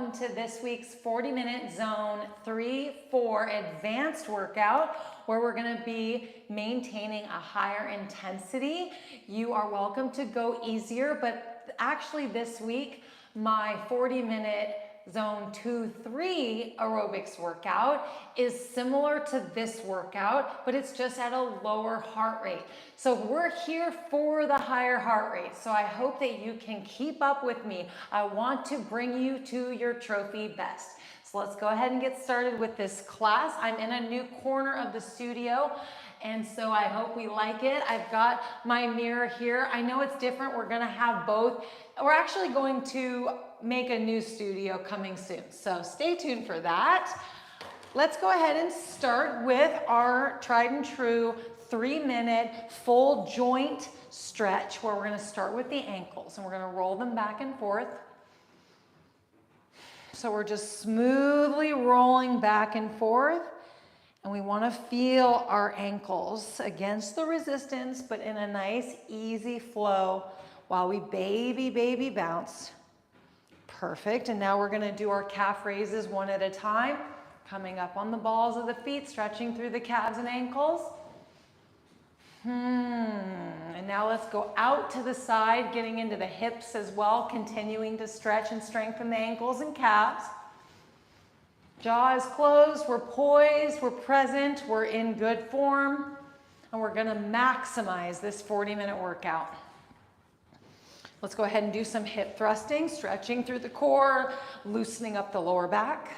welcome to this week's 40-minute zone 3-4 advanced workout where we're going to be maintaining a higher intensity. You are welcome to go easier, but actually this week my 40-minute zone 2-3 aerobics workout is similar to this workout, but it's just at a lower heart rate. So we're here for the higher heart rate. So I hope that you can keep up with me. I want to bring you to your trophy best. So let's go ahead and get started with this class. I'm in a new corner of the studio, and so I hope we like it. I've got my mirror here. I know it's different. We're gonna have both. We're actually going to make a new studio coming soon, so stay tuned for that. Let's go ahead and start with our tried and true 3-minute full joint stretch where we're going to start with the ankles and we're going to roll them back and forth. So we're just smoothly rolling back and forth, and we want to feel our ankles against the resistance, but in a nice easy flow while we baby bounce. Perfect, and now we're gonna do our calf raises one at a time, coming up on the balls of the feet, stretching through the calves and ankles. And now let's go out to the side, getting into the hips as well, continuing to stretch and strengthen the ankles and calves. Jaw is closed, we're poised, we're present, we're in good form, and we're gonna maximize this 40-minute workout. Let's go ahead and do some hip thrusting, stretching through the core, loosening up the lower back.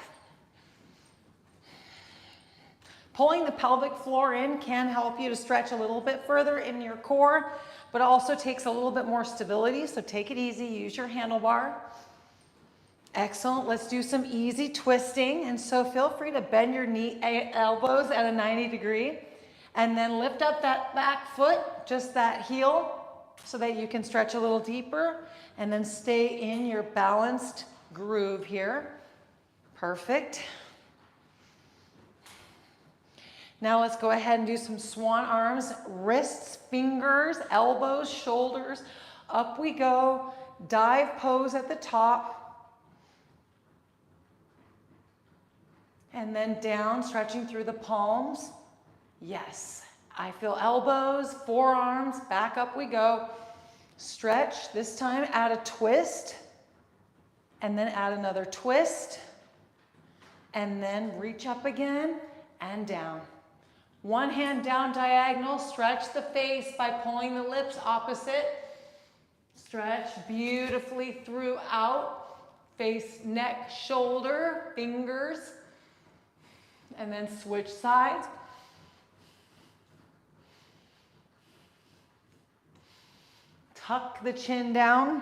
Pulling the pelvic floor in can help you to stretch a little bit further in your core, but also takes a little bit more stability, so take it easy, use your handlebar. Excellent, let's do some easy twisting, and so feel free to bend your elbows at a 90 degree, and then lift up that back foot, just that heel, so that you can stretch a little deeper and then stay in your balanced groove here. Perfect. Now let's go ahead and do some swan arms, wrists, fingers, elbows, shoulders. Up we go, dive pose at the top. And then down, stretching through the palms. Yes. I feel elbows, forearms, back up we go. Stretch, this time add a twist, and then add another twist, and then reach up again and down. One hand down diagonal, stretch the face by pulling the lips opposite. Stretch beautifully throughout, face, neck, shoulder, fingers, and then switch sides. Tuck the chin down.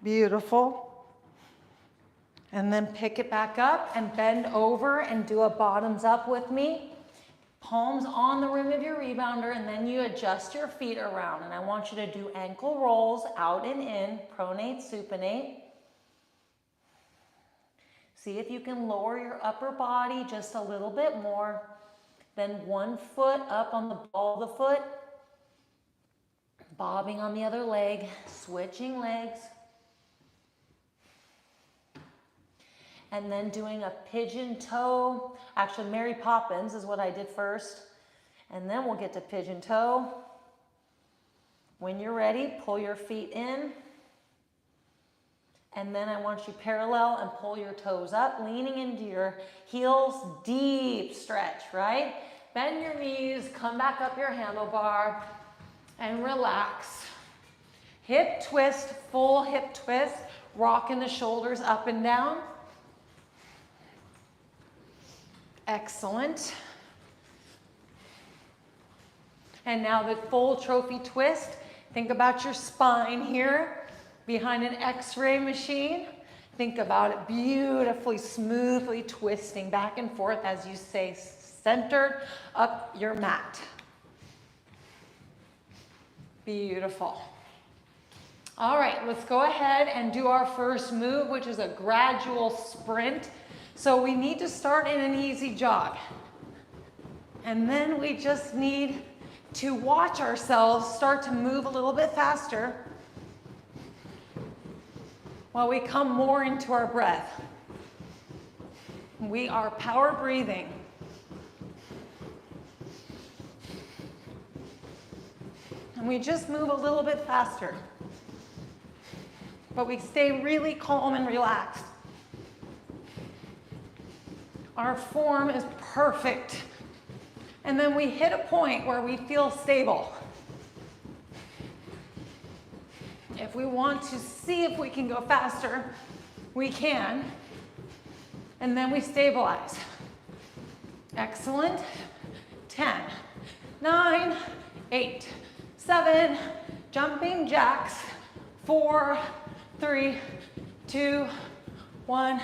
Beautiful. And then pick it back up and bend over and do a bottoms up with me. Palms on the rim of your rebounder, and then you adjust your feet around. And I want you to do ankle rolls out and in, pronate, supinate. See if you can lower your upper body just a little bit more. Then one foot up on the ball of the foot. Bobbing on the other leg, switching legs. And then doing a pigeon toe. Actually, Mary Poppins is what I did first. And then we'll get to pigeon toe. When you're ready, pull your feet in. And then I want you parallel and pull your toes up, leaning into your heels, deep stretch, right? Bend your knees, come back up your handlebar. And relax. Hip twist, full hip twist, rocking the shoulders up and down. Excellent. And now the full trophy twist. Think about your spine here behind an X-ray machine. Think about it beautifully, smoothly twisting back and forth as you stay centered up your mat. Beautiful. All right, let's go ahead and do our first move, which is a gradual sprint. So we need to start in an easy jog. And then we just need to watch ourselves start to move a little bit faster. while we come more into our breath. We are power breathing. And we just move a little bit faster. But we stay really calm and relaxed. Our form is perfect. And then we hit a point where we feel stable. If we want to see if we can go faster, we can. And then we stabilize. Excellent. 10, 9, 8, 7, jumping jacks. 4, 3, 2, 1.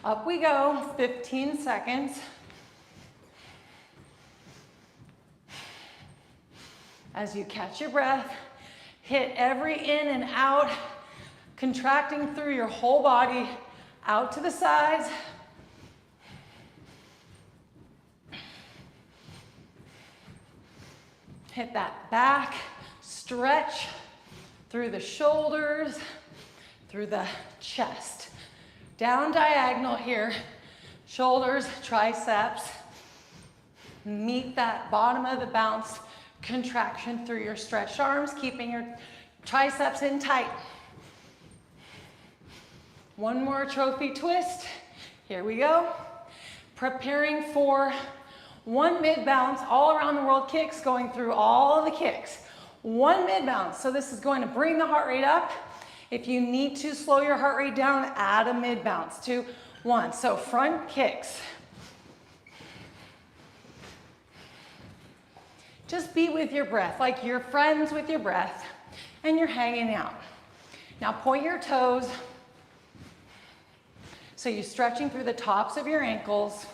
Up we go. 15 seconds. As you catch your breath, hit every in and out, contracting through your whole body, out to the sides. Hit that back, stretch through the shoulders, through the chest. Down diagonal here, shoulders, triceps. Meet that bottom of the bounce contraction through your stretched arms, keeping your triceps in tight. One more trophy twist. Here we go. Preparing for one mid bounce, all around the world kicks, going through all of the kicks. One mid bounce. So this is going to bring the heart rate up. If you need to slow your heart rate down, add a mid bounce. 2, 1. So front kicks. Just be with your breath, like you're friends with your breath, and you're hanging out. Now point your toes. So you're stretching through the tops of your ankles.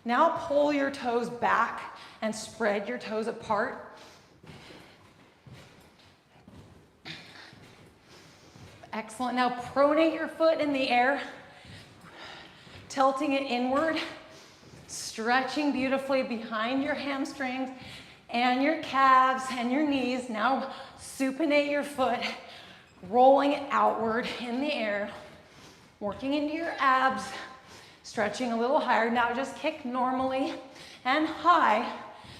Now pull your toes back and spread your toes apart. Excellent. Now pronate your foot in the air, tilting it inward, stretching beautifully behind your hamstrings and your calves and your knees. Now supinate your foot, rolling it outward in the air, working into your abs, stretching a little higher. Now just kick normally and high.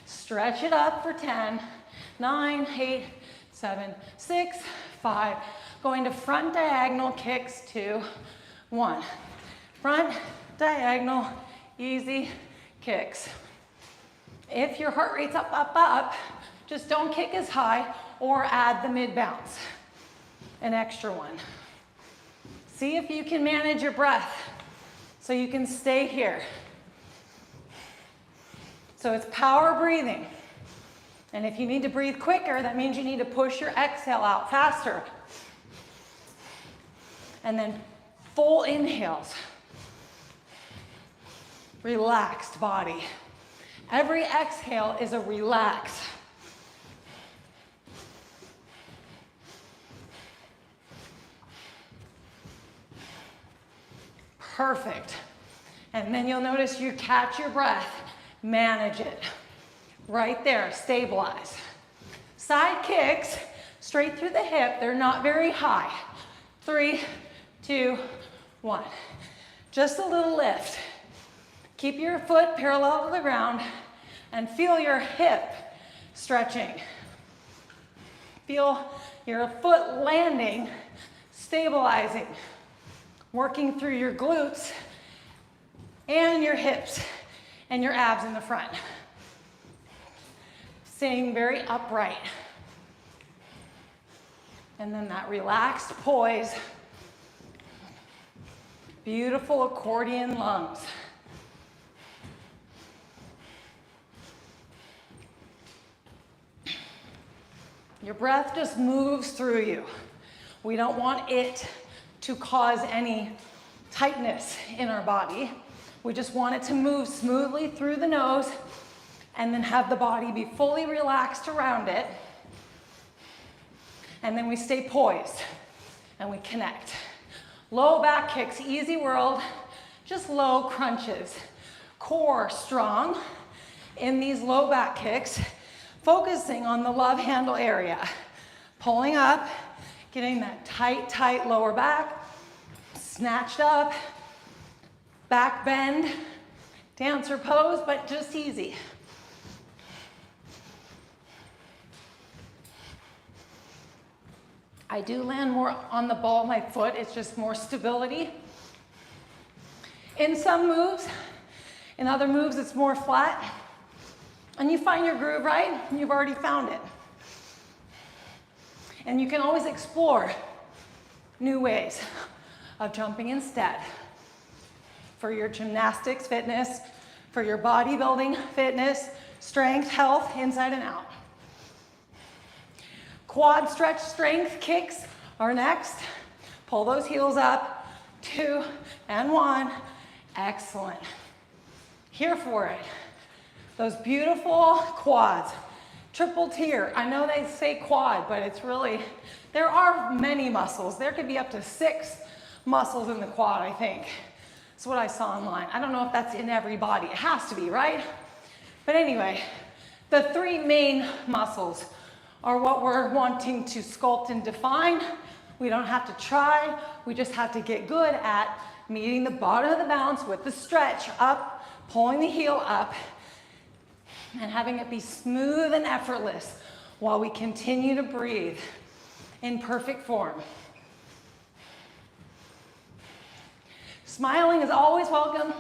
Stretch it up for 10, 9, 8, 7, 6, 5. Going to front diagonal kicks, 2, 1. Front diagonal, easy kicks. If your heart rate's up, up, up, just don't kick as high or add the mid bounce. An extra one. See if you can manage your breath so you can stay here. So it's power breathing. And if you need to breathe quicker, that means you need to push your exhale out faster. And then full inhales. Relaxed body. Every exhale is a relax. Perfect. And then you'll notice you catch your breath, manage it. Right there, stabilize. Side kicks, straight through the hip. They're not very high. 3, 2, 1. Just a little lift. Keep your foot parallel to the ground and feel your hip stretching. Feel your foot landing, stabilizing, working through your glutes and your hips and your abs in the front. Staying very upright. And then that relaxed poise. Beautiful accordion lungs. Your breath just moves through you. We don't want it to cause any tightness in our body. We just want it to move smoothly through the nose and then have the body be fully relaxed around it. And then we stay poised and we connect. Low back kicks, easy world, just low crunches. Core strong in these low back kicks. Focusing on the love handle area. Pulling up, Getting that tight, tight lower back, snatched up, back bend, dancer pose, but just easy. I do land more on the ball of my foot, it's just more stability. In some moves, in other moves it's more flat. And you find your groove, right? You've already found it. And you can always explore new ways of jumping instead. For your gymnastics fitness, for your bodybuilding fitness, strength, health, inside and out. Quad stretch strength kicks are next. Pull those heels up, 2 and 1. Excellent. Here for it. Those beautiful quads. Triple tier. I know they say quad, but it's really, there are many muscles. There could be up to 6 muscles in the quad, I think. That's what I saw online. I don't know if that's in every body. It has to be, right? But anyway, the 3 main muscles are what we're wanting to sculpt and define. We don't have to try. We just have to get good at meeting the bottom of the bounce with the stretch up, pulling the heel up, and having it be smooth and effortless while we continue to breathe in perfect form. Smiling is always welcome.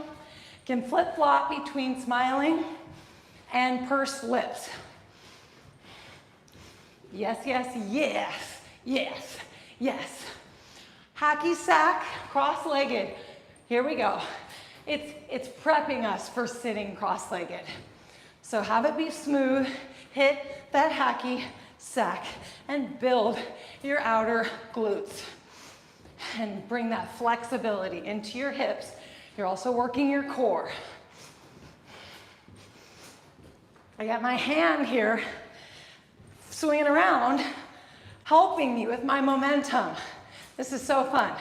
Can flip-flop between smiling and pursed lips. Yes, yes, yes, yes, yes. Hacky sack, cross-legged. Here we go. It's prepping us for sitting cross-legged. So have it be smooth, hit that hacky sack, and build your outer glutes. And bring that flexibility into your hips. You're also working your core. I got my hand here swinging around, helping me with my momentum. This is so fun.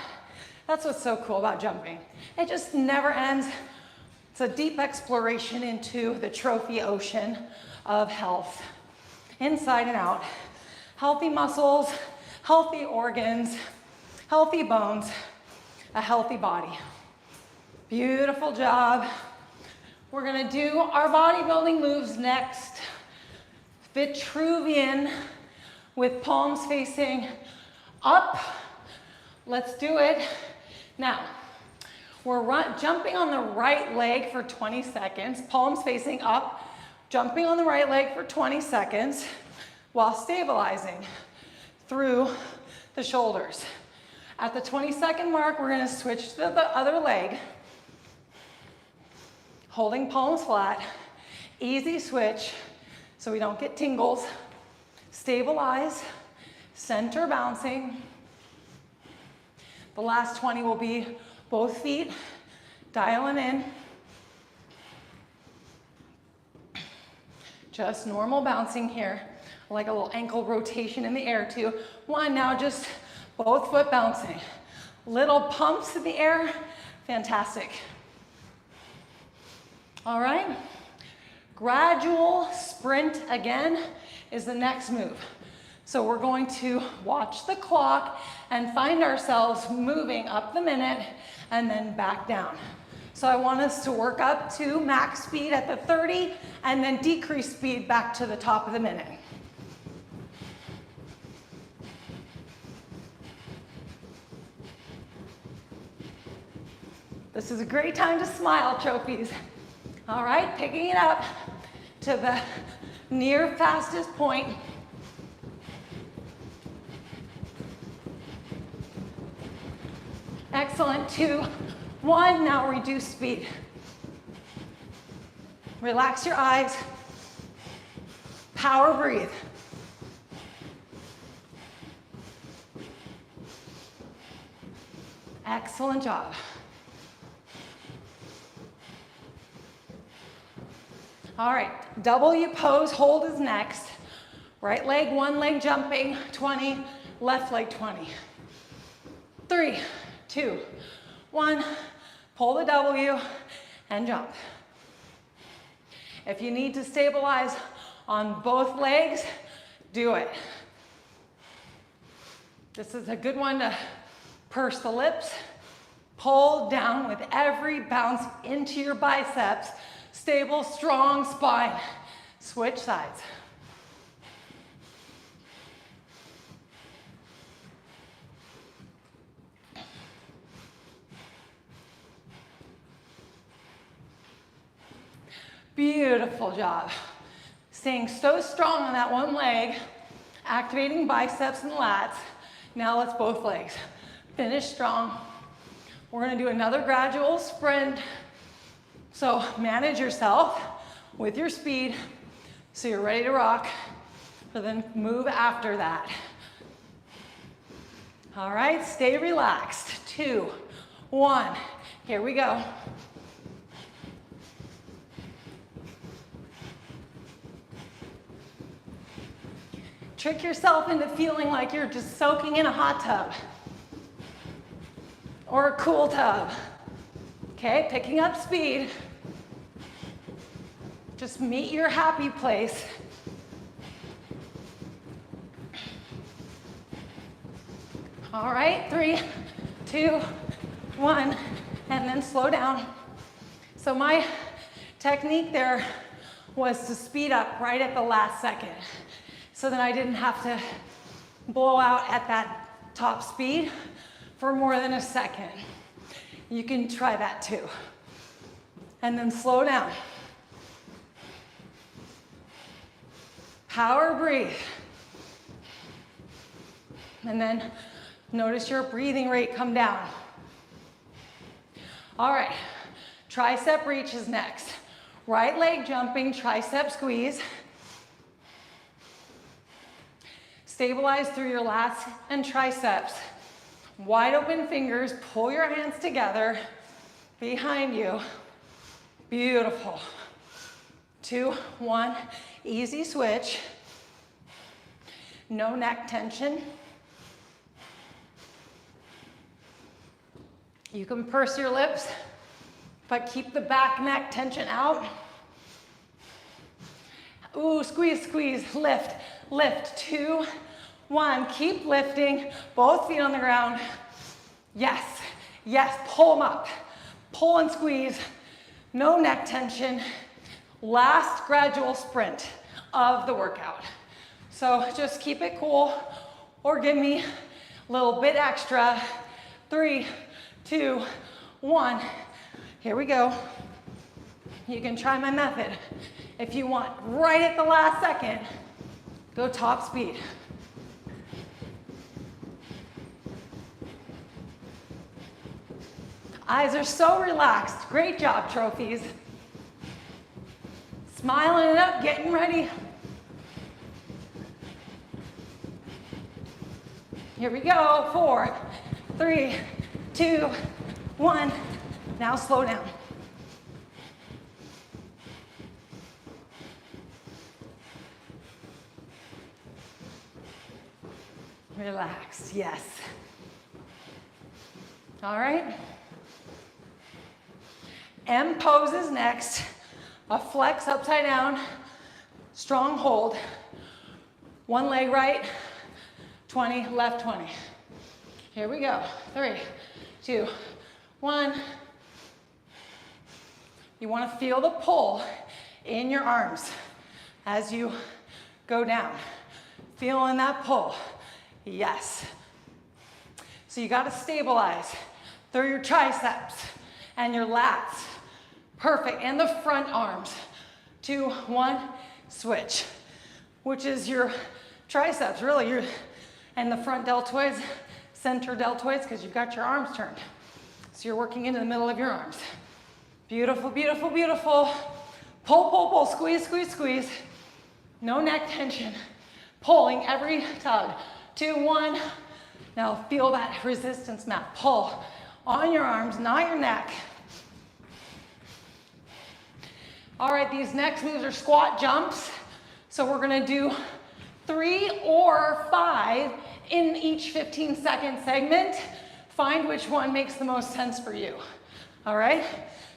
That's what's so cool about jumping. It just never ends. It's a deep exploration into the trophy ocean of health, inside and out. Healthy muscles, healthy organs, healthy bones, a healthy body. Beautiful job. We're gonna do our bodybuilding moves next. Vitruvian with palms facing up. Let's do it. Now, we're jumping on the right leg for 20 seconds, palms facing up, jumping on the right leg for 20 seconds while stabilizing through the shoulders. At the 20-second mark, we're gonna switch to the other leg, holding palms flat, easy switch so we don't get tingles. Stabilize, center bouncing. The last 20 will be both feet, dialing in. Just normal bouncing here, like a little ankle rotation in the air too. 1, now just both foot bouncing. Little pumps in the air, fantastic. All right, gradual sprint again is the next move. So we're going to watch the clock and find ourselves moving up the minute and then back down. So I want us to work up to max speed at the 30 and then decrease speed back to the top of the minute. This is a great time to smile, trophies. All right, picking it up to the near fastest point. Excellent, 2, 1, now reduce speed. Relax your eyes, power breathe. Excellent job. All right, W pose, hold is next. Right leg, 1 leg jumping, 20, left leg 20. 3, 2, 1, pull the W and jump. If you need to stabilize on both legs, do it. This is a good one to purse the lips. Pull down with every bounce into your biceps. Stable, strong spine. Switch sides. Beautiful job. Staying so strong on that one leg, activating biceps and lats. Now let's both legs. Finish strong. We're gonna do another gradual sprint. So manage yourself with your speed so you're ready to rock, but then move after that. All right, stay relaxed. 2, 1, here we go. Trick yourself into feeling like you're just soaking in a hot tub or a cool tub. Okay, picking up speed. Just meet your happy place. All right, 3, 2, 1, and then slow down. So my technique there was to speed up right at the last second, so then I didn't have to blow out at that top speed for more than a second. You can try that too. And then slow down. Power breathe. And then notice your breathing rate come down. All right, tricep reach is next. Right leg jumping, tricep squeeze. Stabilize through your lats and triceps. Wide open fingers, pull your hands together behind you. Beautiful. 2, 1, easy switch. No neck tension. You can purse your lips, but keep the back neck tension out. Ooh, squeeze, squeeze, lift, lift. 2, 1, keep lifting, both feet on the ground. Yes, yes, pull them up. Pull and squeeze, no neck tension. Last gradual sprint of the workout. So just keep it cool or give me a little bit extra. 3, 2, 1, here we go. You can try my method if you want. Right at the last second, go top speed. Eyes are so relaxed. Great job, trophies. Smiling it up, getting ready. Here we go. 4, 3, 2, 1. Now slow down. Relax, yes. All right. M pose is next. A flex upside down, strong hold. One leg right, 20, left 20. Here we go. 3, 2, 1. You want to feel the pull in your arms as you go down. Feeling that pull. Yes. So you got to stabilize through your triceps and your lats. Perfect. And the front arms. 2, 1, switch. Which is your triceps, really, and the front deltoids, center deltoids, because you've got your arms turned. So you're working into the middle of your arms. Beautiful, beautiful, beautiful. Pull, pull, pull, squeeze, squeeze, squeeze. No neck tension. Pulling every tug. 2, 1. Now feel that resistance mat. Pull on your arms, not your neck. All right, these next moves are squat jumps. So we're gonna do 3 or 5 in each 15-second segment. Find which one makes the most sense for you. All right,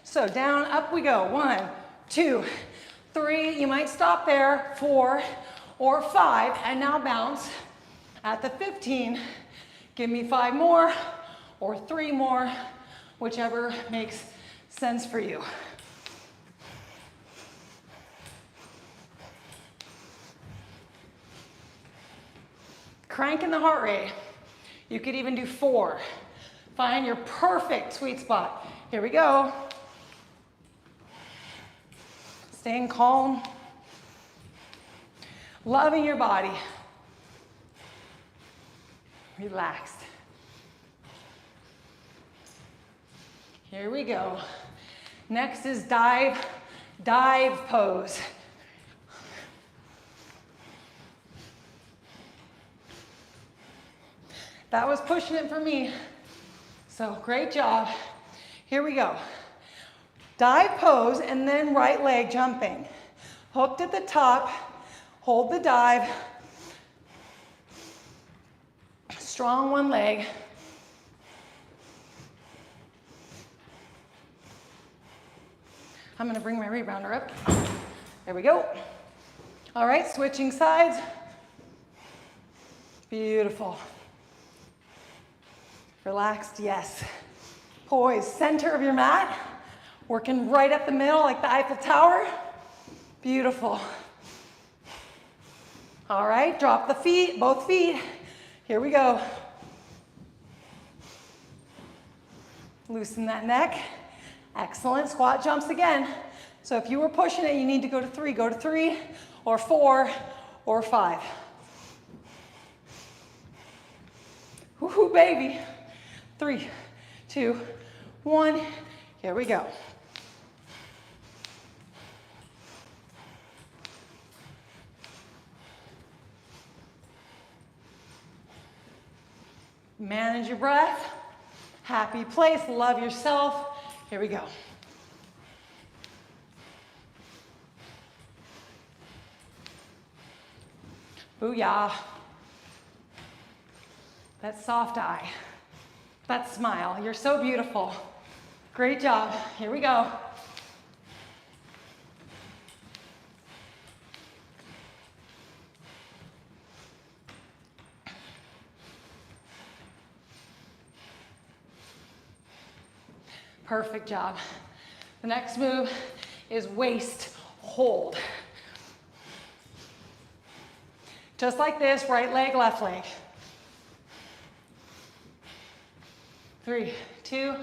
so down, up we go. 1, 2, 3, you might stop there. 4 or 5, and now bounce at the 15. Give me 5 more or 3 more, whichever makes sense for you. Cranking the heart rate. You could even do 4. Find your perfect sweet spot. Here we go. Staying calm. Loving your body. Relaxed. Here we go. Next is dive pose. That was pushing it for me. So great job. Here we go. Dive pose and then right leg jumping. Hooked at the top, hold the dive. Strong one leg. I'm gonna bring my rebounder up. There we go. All right, switching sides. Beautiful. Relaxed, yes. Poise, center of your mat. Working right up the middle like the Eiffel Tower. Beautiful. All right, drop the feet, both feet. Here we go. Loosen that neck. Excellent, squat jumps again. So if you were pushing it, you need to go to 3. Go to 3 or 4 or 5. Woohoo, baby. 3, 2, 1. Here we go. Manage your breath. Happy place. Love yourself. Here we go. Booyah. That soft eye. That smile. You're so beautiful. Great job. Here we go. Perfect job. The next move is waist hold. Just like this, right leg, left leg. 3, 2,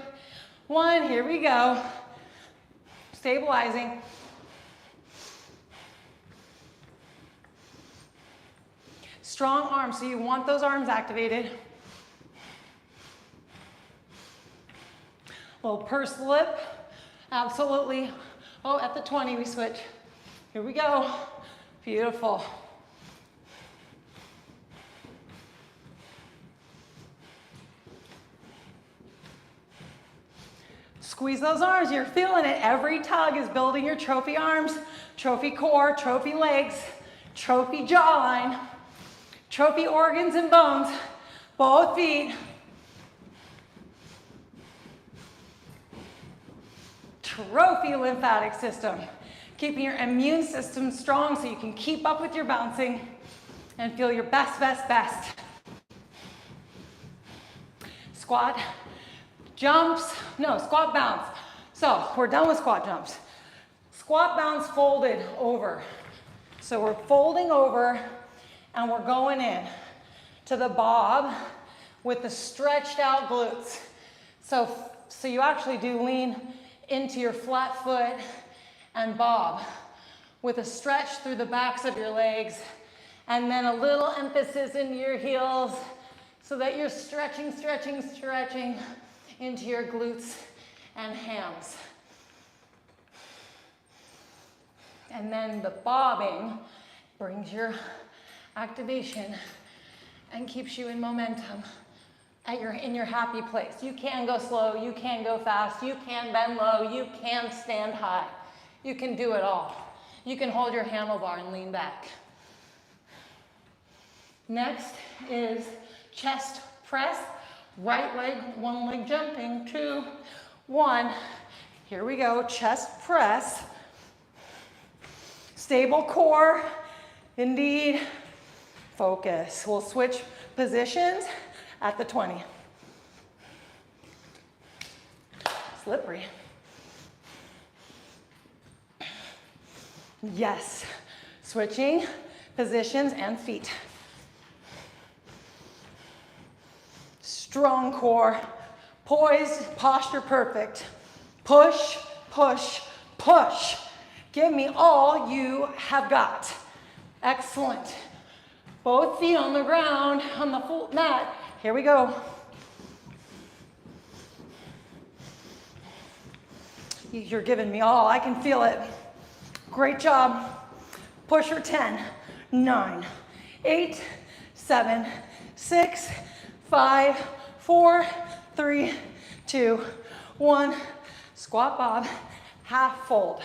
1, here we go. Stabilizing. Strong arms, so you want those arms activated. Little pursed lip, absolutely. Oh, at the 20 we switch. Here we go. Beautiful. Squeeze those arms, you're feeling it. Every tug is building your trophy arms, trophy core, trophy legs, trophy jawline, trophy organs and bones, both feet. Trophy lymphatic system, keeping your immune system strong so you can keep up with your bouncing and feel your best, best, best. Squat, jumps, no, squat bounce. So we're done with squat jumps. Squat bounce folded over. So we're folding over and we're going in to the bob with the stretched out glutes. So you actually do lean into your flat foot and bob with a stretch through the backs of your legs and then a little emphasis into your heels so that you're stretching, stretching, stretching into your glutes and hams. And then the bobbing brings your activation and keeps you in momentum. In your happy place. You can go slow, you can go fast, you can bend low, you can stand high. You can do it all. You can hold your handlebar and lean back. Next is chest press. Right leg, one leg jumping, 2, 1. Here we go, chest press. Stable core, indeed. Focus. We'll switch positions at the 20. Slippery. Yes. Switching positions and feet. Strong core. Poised, posture perfect. Push, push, push. Give me all you have got. Excellent. Both feet on the ground, on the full mat. Here we go. You're giving me all. I can feel it. Great job. Pusher 10, 9, 8, 7, 6, 5, 4, 3, 2, 1. Squat bob, half fold.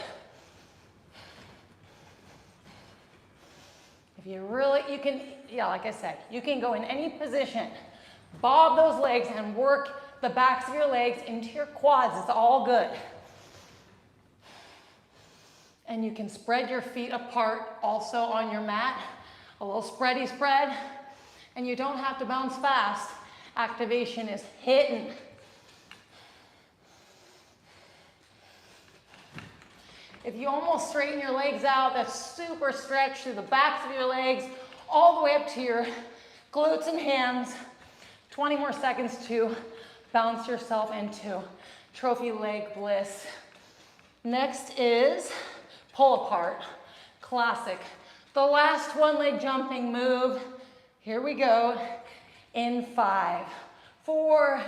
If you really, you can, yeah, like I said, you can go in any position, bob those legs and work the backs of your legs into your quads. It's all good. And you can spread your feet apart also on your mat, a little spready spread, and you don't have to bounce fast. Activation is hitting. If you almost straighten your legs out, that's super stretch through the backs of your legs, all the way up to your glutes and hands. 20 more seconds to bounce yourself into trophy leg bliss. Next is pull apart, classic. The last one leg jumping move. Here we go. In 5, 4,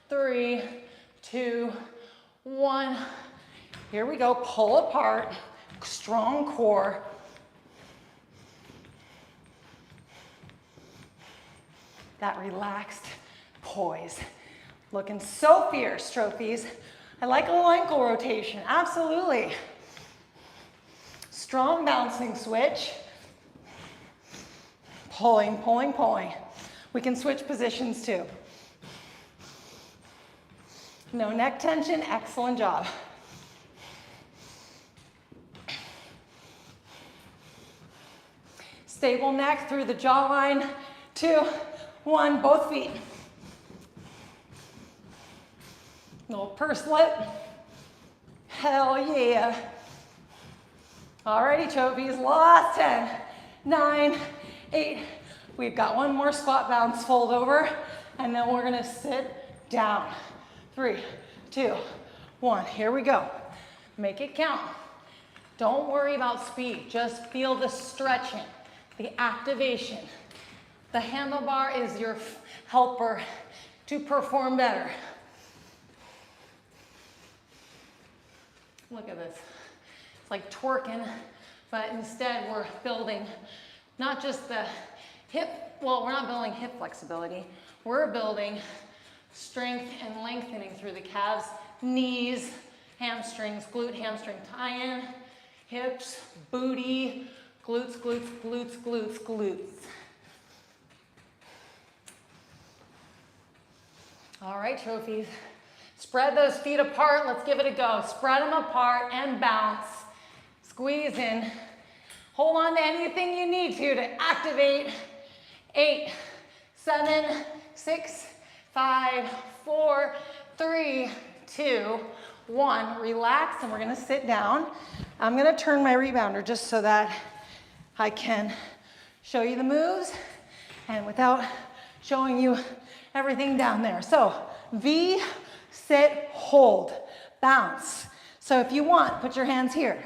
3, 2, 1. Here we go, pull apart, strong core. That relaxed poise. Looking so fierce, trophies. I like a little ankle rotation, absolutely. Strong bouncing switch. Pulling, pulling, pulling. We can switch positions too. No neck tension, excellent job. Stable neck through the jawline. 2, 1, both feet. Little purse lip. Hell yeah. Alrighty, trophies, last 10, 9, 8. We've got one more squat bounce, fold over, and then we're gonna sit down. 3, 2, 1, here we go. Make it count. Don't worry about speed, just feel the stretching, the activation. The handlebar is your helper to perform better. Look at this. It's like twerking, but instead we're building not just the hip, well, we're not building hip flexibility. We're building strength and lengthening through the calves, knees, hamstrings, glute, hamstring tie-in, hips, booty, glutes, glutes, glutes, glutes, glutes. All right, trophies. Spread those feet apart. Let's give it a go. Spread them apart and bounce. Squeeze in. Hold on to anything you need to activate. 8, 7, 6, 5, 4, 3, 2, 1. Relax, and we're gonna sit down. I'm gonna turn my rebounder just so that I can show you the moves and without showing you everything down there. So V, sit, hold, bounce. So if you want, put your hands here.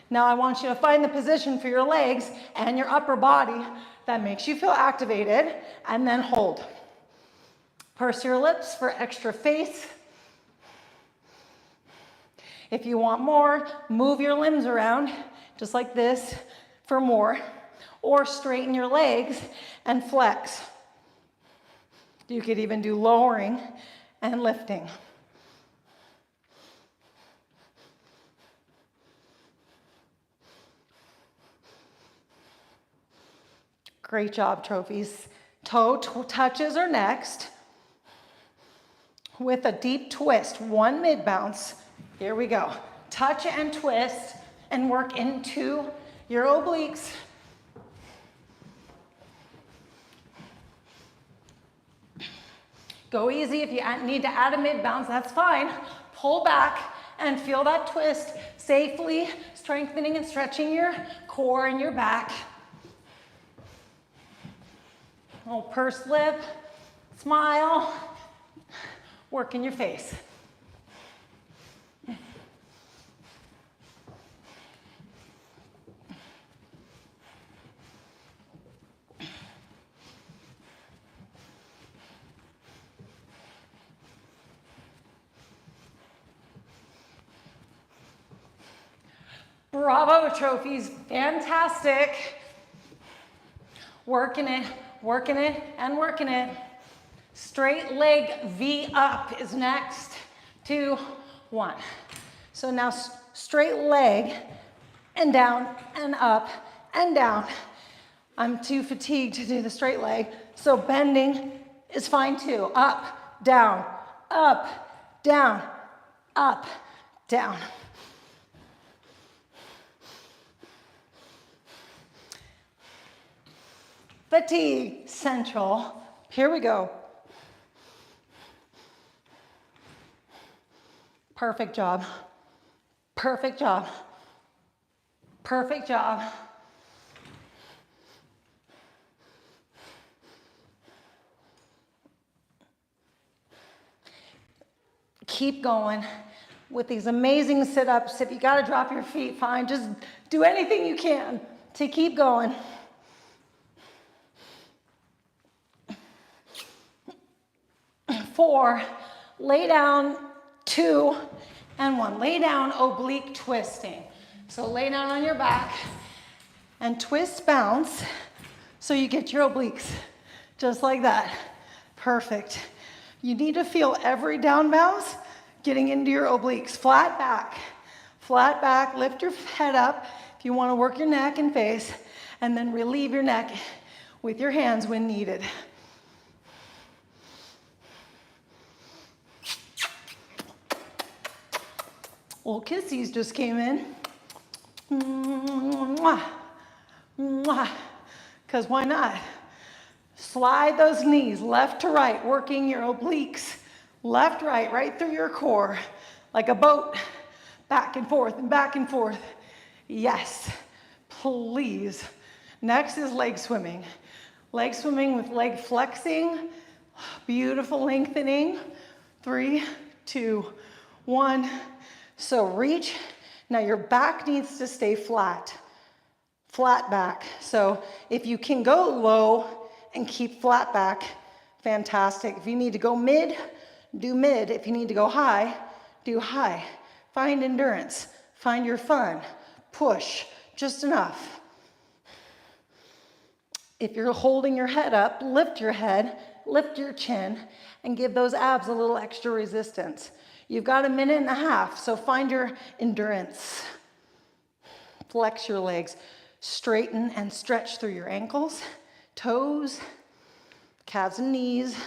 Now I want you to find the position for your legs and your upper body that makes you feel activated, and then hold. Purse your lips for extra face. If you want more, move your limbs around, just like this, for more. Or straighten your legs and flex. You could even do lowering and lifting. Great job, trophies. Toe touches are next. With a deep twist, 1 mid bounce. Here we go. Touch and twist and work into your obliques. Go easy. If you need to add a mid bounce, that's fine. Pull back and feel that twist, safely strengthening and stretching your core and your back. Little pursed lip, smile, work in your face. Bravo, trophies, fantastic. Working it, working it, and working it. Straight leg V up is next. 2, 1. So now straight leg and down and up and down. I'm too fatigued to do the straight leg, so bending is fine too. Up, down, up, down, up, down. Fatigue central. Here we go. Perfect job. Perfect job. Perfect job. Keep going with these amazing sit-ups. If you gotta drop your feet, fine. Just do anything you can to keep going. 4, lay down, 2, and 1. Lay down, oblique twisting. So lay down on your back and twist, bounce, so you get your obliques, just like that. Perfect. You need to feel every down bounce getting into your obliques. Flat back, lift your head up if you want to work your neck and face, and then relieve your neck with your hands when needed. Little kissies just came in. Mwah, mwah. Because why not? Slide those knees left to right, working your obliques. Left, right through your core. Like a boat, back and forth and back and forth. Yes, please. Next is leg swimming. Leg swimming with leg flexing. Beautiful lengthening. 3, 2, 1. So reach. Now your back needs to stay flat. Flat back. So if you can go low and keep flat back, fantastic. If you need to go mid, do mid. If you need to go high, do high. Find endurance. Find your fun. Push. Just enough. If you're holding your head up, lift your head, lift your chin, and give those abs a little extra resistance. You've got 1.5 minutes, so find your endurance. Flex your legs. Straighten and stretch through your ankles, toes, calves and knees,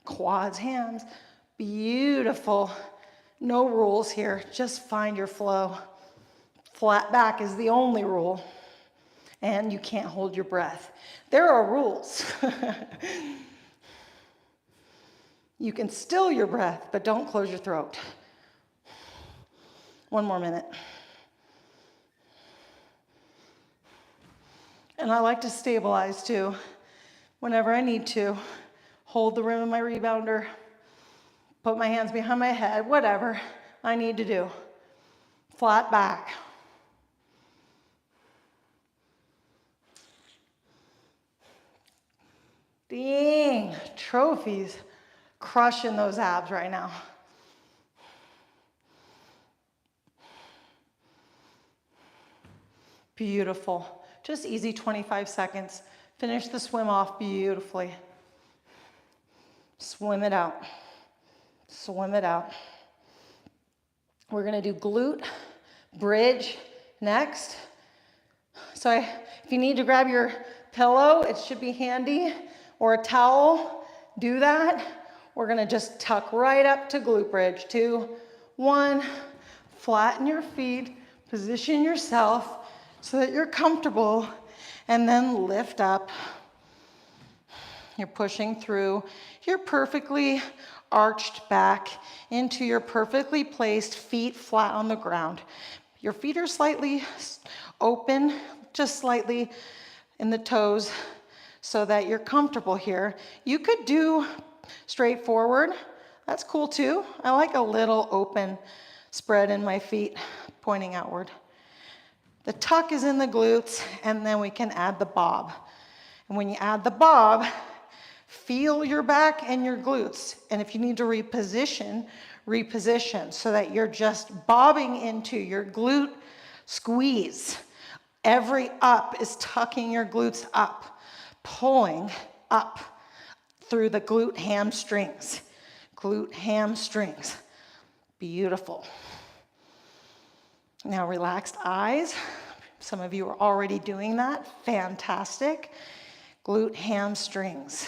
quads, hands. Beautiful. No rules here. Just find your flow. Flat back is the only rule. And you can't hold your breath. There are rules. You can still your breath, but don't close your throat. 1 more minute. And I like to stabilize too. Whenever I need to, hold the rim of my rebounder, put my hands behind my head, whatever I need to do. Flat back. Dang, trophies. Crushing those abs right now. Beautiful. Just easy 25 seconds. Finish the swim off beautifully. Swim it out. Swim it out. We're gonna do glute, bridge next. So if you need to grab your pillow, it should be handy, or a towel, do that. We're gonna just tuck right up to glute bridge. 2, 1, flatten your feet, position yourself so that you're comfortable, and then lift up. You're pushing through your perfectly arched back into your perfectly placed feet flat on the ground. Your feet are slightly open, just slightly in the toes so that you're comfortable here. You could do straight forward. That's cool too. I like a little open spread in my feet pointing outward. The tuck is in the glutes, and then we can add the bob. And when you add the bob, feel your back and your glutes. And if you need to reposition, reposition so that you're just bobbing into your glute squeeze. Every up is tucking your glutes up, pulling up through the glute hamstrings. Glute hamstrings. Beautiful. Now relaxed eyes. Some of you are already doing that. Fantastic. Glute hamstrings.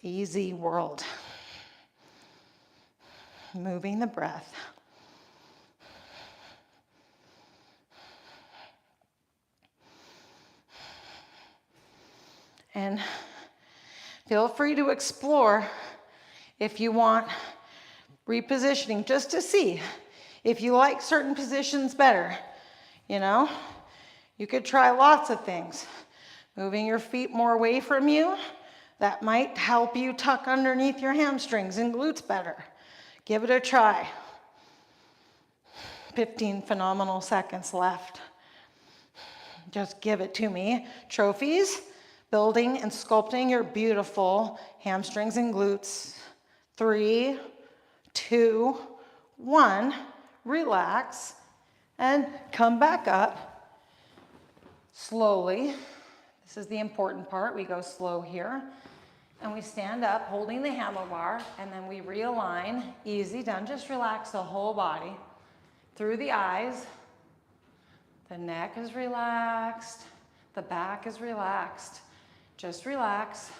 Easy world. Moving the breath. And feel free to explore if you want repositioning, just to see if you like certain positions better. You know, you could try lots of things. Moving your feet more away from you, that might help you tuck underneath your hamstrings and glutes better. Give it a try. 15 phenomenal seconds left. Just give it to me. Trophies, building and sculpting your beautiful hamstrings and glutes. 3, 2, 1. Relax and come back up slowly. This is the important part. We go slow here. And we stand up holding the handlebar, and then we realign. Easy done. Just relax the whole body through the eyes. The neck is relaxed. The back is relaxed. Just relax.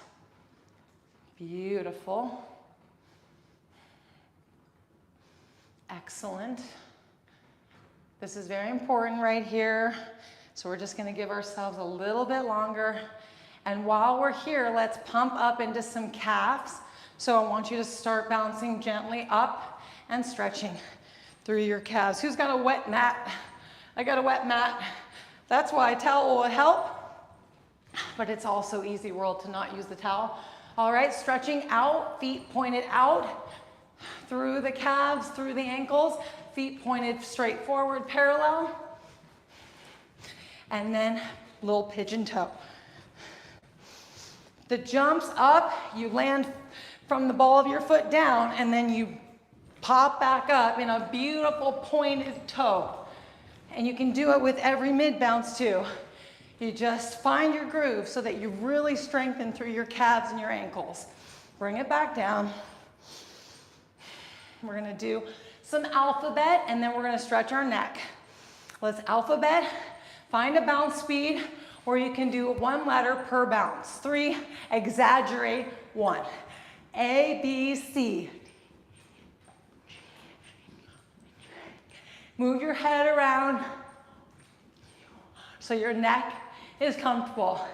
Beautiful. Excellent. This is very important right here. So we're just going to give ourselves a little bit longer. And while we're here, let's pump up into some calves. So I want you to start bouncing gently up and stretching through your calves. Who's got a wet mat? I got a wet mat. That's why a towel will help, but it's also easy world to not use the towel. All right, stretching out, feet pointed out through the calves, through the ankles, feet pointed straight forward, parallel. And then little pigeon toe. The jumps up, you land from the ball of your foot down, and then you pop back up in a beautiful pointed toe. And you can do it with every mid bounce too. You just find your groove so that you really strengthen through your calves and your ankles. Bring it back down. We're gonna do some alphabet, and then we're gonna stretch our neck. Let's alphabet, find a bounce speed, or you can do 1 letter per bounce. 3, exaggerate 1. A, B, C. Move your head around so your neck is comfortable.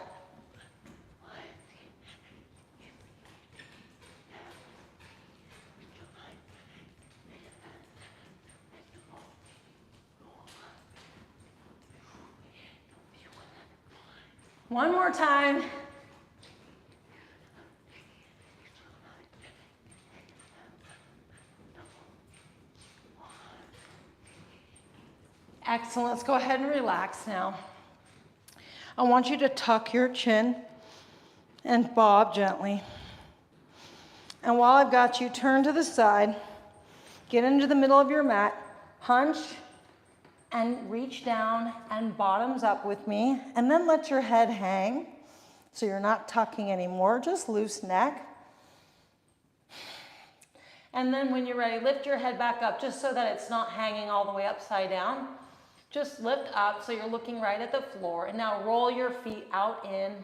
One more time. Excellent. Let's go ahead and relax now. I want you to tuck your chin and bob gently. And while I've got you, turn to the side, get into the middle of your mat, hunch, and reach down and bottoms up with me, and then let your head hang so you're not tucking anymore, just loose neck. And then when you're ready, lift your head back up just so that it's not hanging all the way upside down. Just lift up so you're looking right at the floor, and now roll your feet out in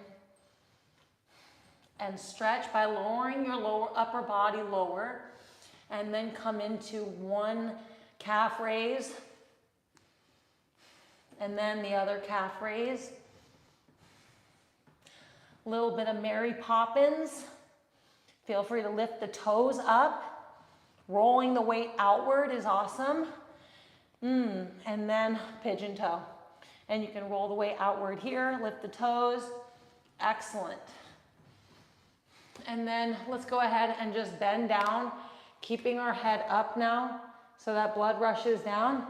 and stretch by lowering your lower upper body lower, and then come into 1 calf raise. And then the other calf raise. A little bit of Mary Poppins. Feel free to lift the toes up. Rolling the weight outward is awesome. And then pigeon toe. And you can roll the weight outward here, lift the toes. Excellent. And then let's go ahead and just bend down, keeping our head up now so that blood rushes down.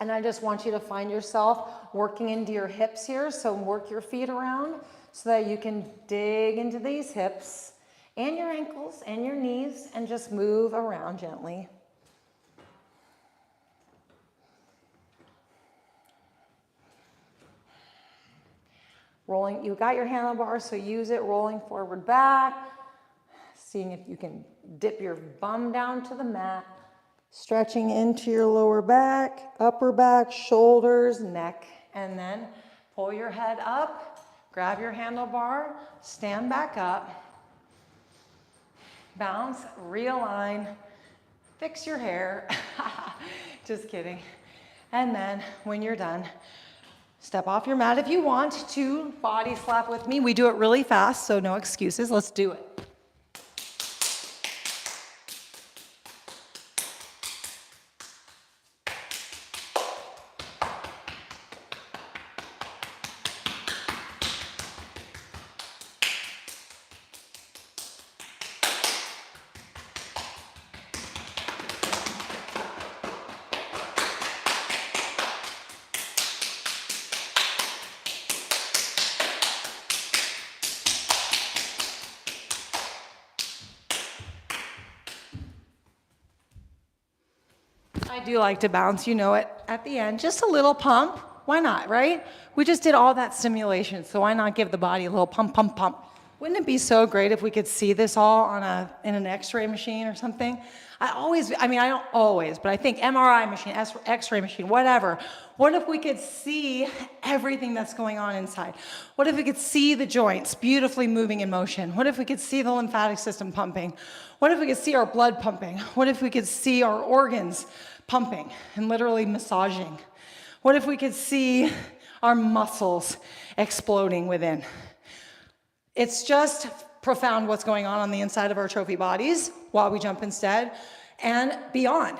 And I just want you to find yourself working into your hips here. So work your feet around so that you can dig into these hips and your ankles and your knees and just move around gently. Rolling, you got your handlebars, so use it, rolling forward back, seeing if you can dip your bum down to the mat, stretching into your lower back, upper back, shoulders, neck, and then pull your head up, grab your handlebar, stand back up, bounce, realign, fix your hair, just kidding. And then when you're done, step off your mat if you want to body slap with me. We do it really fast, so no excuses. Let's do it. I do like to bounce, you know it, at the end. Just a little pump. Why not, right? We just did all that stimulation, so why not give the body a little pump, pump, pump? Wouldn't it be so great if we could see this all on in an x-ray machine or something? I don't always, but I think MRI machine, x-ray machine, whatever. What if we could see everything that's going on inside? What if we could see the joints beautifully moving in motion? What if we could see the lymphatic system pumping? What if we could see our blood pumping? What if we could see our organs pumping and literally massaging? What if we could see our muscles exploding within? It's just profound what's going on the inside of our trophy bodies while we jump instead and beyond.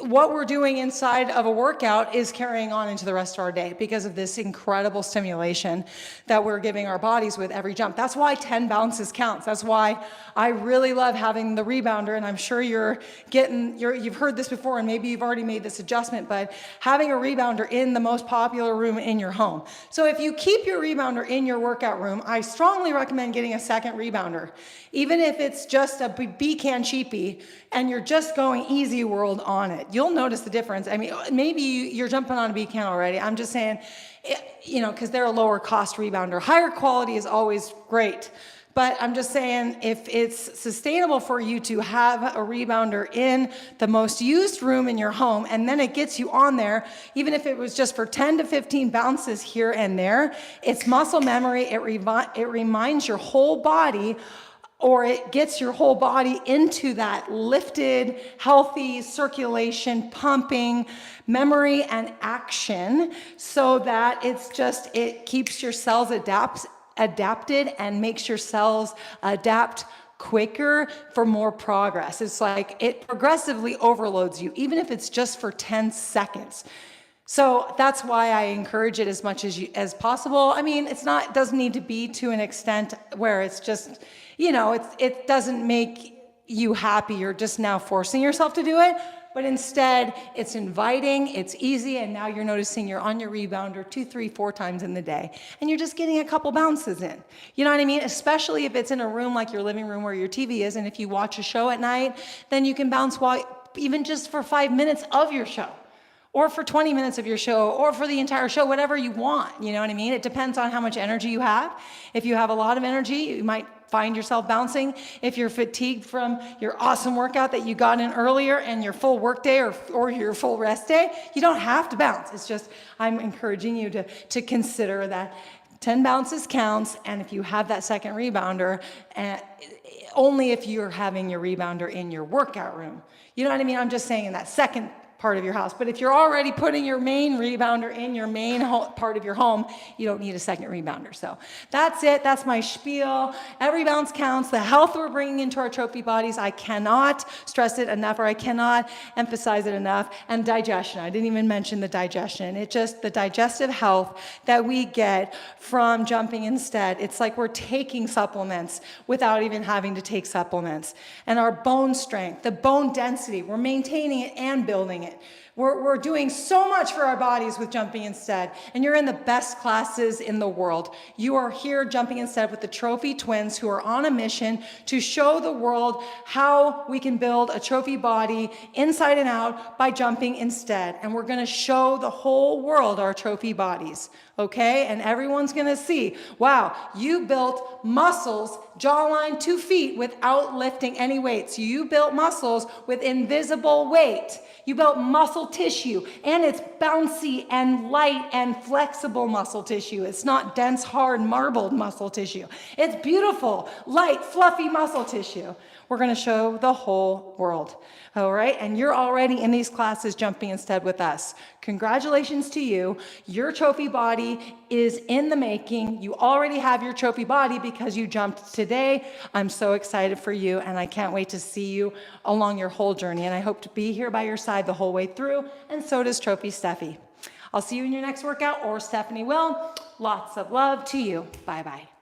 What we're doing inside of a workout is carrying on into the rest of our day because of this incredible stimulation that we're giving our bodies with every jump. That's why 10 bounces counts. That's why I really love having the rebounder, and I'm sure you've heard this before, and maybe you've already made this adjustment, but having a rebounder in the most popular room in your home. So if you keep your rebounder in your workout room, I strongly recommend getting a second rebounder. Even if it's just a B-can cheapie and you're just going easy world on it, you'll notice the difference. I mean, maybe you're jumping on a B-can already. I'm just saying, because they're a lower cost rebounder. Higher quality is always great. But I'm just saying, if it's sustainable for you to have a rebounder in the most used room in your home, and then it gets you on there, even if it was just for 10 to 15 bounces here and there, it's muscle memory. It reminds your whole body, or it gets your whole body into that lifted, healthy circulation, pumping, memory and action, so that it keeps your cells adapted and makes your cells adapt quicker for more progress. It's like it progressively overloads you, even if it's just for 10 seconds. So that's why I encourage it as much as possible. I mean, it doesn't need to be to an extent where it's just, it doesn't make you happy. You're just now forcing yourself to do it. But instead, it's inviting, it's easy, and now you're noticing you're on your rebounder 2, 3, 4 times in the day, and you're just getting a couple bounces in. You know what I mean? Especially if it's in a room like your living room where your TV is, and if you watch a show at night, then you can bounce even just for 5 minutes of your show, or for 20 minutes of your show, or for the entire show, whatever you want. You know what I mean? It depends on how much energy you have. If you have a lot of energy, you might find yourself bouncing. If you're fatigued from your awesome workout that you got in earlier and your full work day or your full rest day, you don't have to bounce. It's just, I'm encouraging you to consider that 10 bounces counts, and if you have that second rebounder, only if you're having your rebounder in your workout room. You know what I mean? I'm just saying in that second part of your house. But if you're already putting your main rebounder in your main part of your home, you don't need a second rebounder. So that's it. That's my spiel. Every bounce counts. The health we're bringing into our trophy bodies, I cannot stress it enough, or I cannot emphasize it enough. And digestion. I didn't even mention the digestion. It just, the digestive health that we get from jumping instead. It's like we're taking supplements without even having to take supplements. And our bone strength, the bone density, we're maintaining it and building it. We're doing so much for our bodies with jumping instead, and you're in the best classes in the world. You are here jumping instead with the trophy twins who are on a mission to show the world how we can build a trophy body inside and out by jumping instead. And we're gonna show the whole world our trophy bodies, okay? And everyone's gonna see, wow, you built muscles, jawline, 2 feet without lifting any weights. You built muscles with invisible weight. You built muscle tissue, and it's bouncy and light and flexible muscle tissue. It's not dense, hard, marbled muscle tissue. It's beautiful, light, fluffy muscle tissue. We're gonna show the whole world, all right? And you're already in these classes jumping instead with us. Congratulations to you. Your trophy body is in the making. You already have your trophy body because you jumped today. I'm so excited for you, and I can't wait to see you along your whole journey. And I hope to be here by your side the whole way through, and so does Trophy Steffi. I'll see you in your next workout, or Stephanie will. Lots of love to you. Bye-bye.